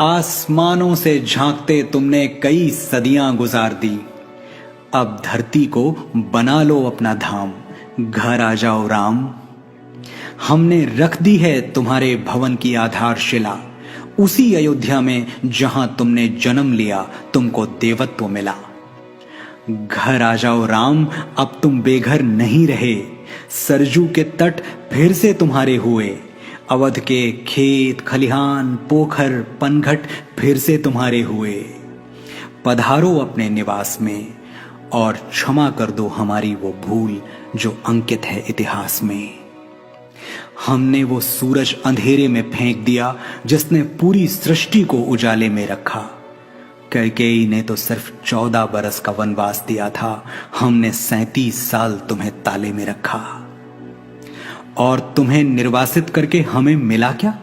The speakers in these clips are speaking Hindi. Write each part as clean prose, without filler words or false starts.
आसमानों से झांकते तुमने कई सदियां गुजार दी। अब धरती को बना लो अपना धाम, घर आ जाओ राम। हमने रख दी है तुम्हारे भवन की आधारशिला, उसी अयोध्या में जहां तुमने जन्म लिया, तुमको देवत्व मिला। घर आ जाओ राम, अब तुम बेघर नहीं रहे। सरजू के तट फिर से तुम्हारे हुए, अवध के खेत खलिहान पोखर पनघट फिर से तुम्हारे हुए। पधारो अपने निवास में और क्षमा कर दो हमारी वो भूल जो अंकित है इतिहास में। हमने वो सूरज अंधेरे में फेंक दिया जिसने पूरी सृष्टि को उजाले में रखा। कैकेयी ने तो सिर्फ 14 बरस का वनवास दिया था, हमने 37 साल तुम्हें ताले में रखा। और तुम्हें निर्वासित करके हमें मिला क्या?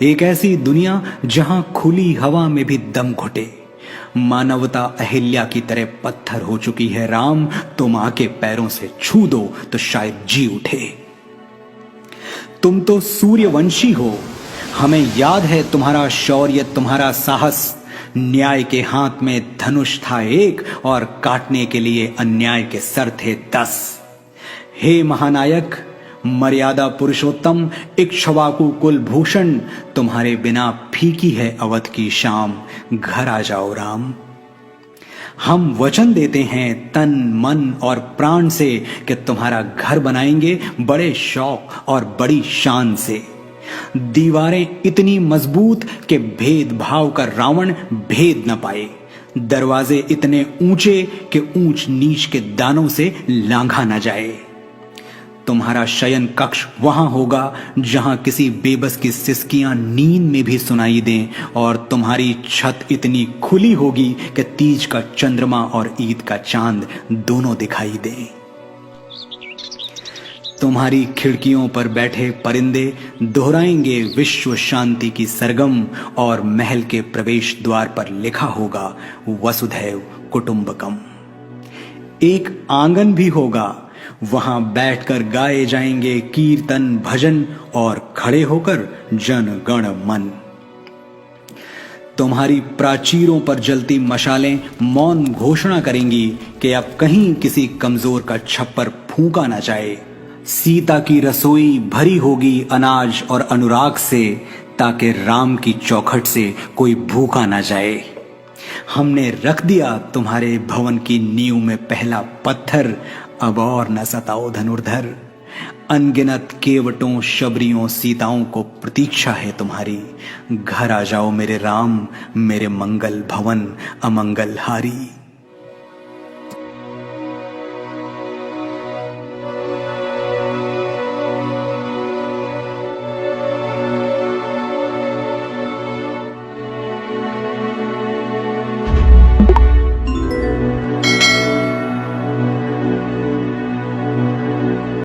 एक ऐसी दुनिया जहां खुली हवा में भी दम घुटे। मानवता अहिल्या की तरह पत्थर हो चुकी है राम, तुम आके पैरों से छू दो तो शायद जी उठे। तुम तो सूर्यवंशी हो, हमें याद है तुम्हारा शौर्य तुम्हारा साहस। न्याय के हाथ में धनुष था एक और काटने के लिए अन्याय के सर थे 10। हे महानायक मर्यादा पुरुषोत्तम इक्ष्वाकु कुलभूषण, तुम्हारे बिना फीकी है अवध की शाम, घर आ जाओ राम। हम वचन देते हैं तन मन और प्राण से कि तुम्हारा घर बनाएंगे बड़े शौक और बड़ी शान से। दीवारें इतनी मजबूत कि भेदभाव का रावण भेद न पाए, दरवाजे इतने ऊंचे कि ऊंच नीच के दानों से लांघा न जाए। तुम्हारा शयन कक्ष वहां होगा जहां किसी बेबस की सिसकियां नींद में भी सुनाई दें, और तुम्हारी छत इतनी खुली होगी कि तीज का चंद्रमा और ईद का चांद दोनों दिखाई दें। तुम्हारी खिड़कियों पर बैठे परिंदे दोहराएंगे विश्व शांति की सरगम, और महल के प्रवेश द्वार पर लिखा होगा वसुधैव कुटुंबकम। एक आंगन भी होगा, वहां बैठकर गाए जाएंगे कीर्तन भजन और खड़े होकर जन गण मन। तुम्हारी प्राचीरों पर जलती मशालें मौन घोषणा करेंगी कि अब कहीं किसी कमजोर का छप्पर फूंका ना जाए। सीता की रसोई भरी होगी अनाज और अनुराग से, ताकि राम की चौखट से कोई भूखा ना जाए। हमने रख दिया तुम्हारे भवन की नींव में पहला पत्थर, अब और न सताओ धनुर्धर। अनगिनत केवटों शबरियों सीताओं को प्रतीक्षा है तुम्हारी, घर आ जाओ मेरे राम, मेरे मंगल भवन अमंगल हारी।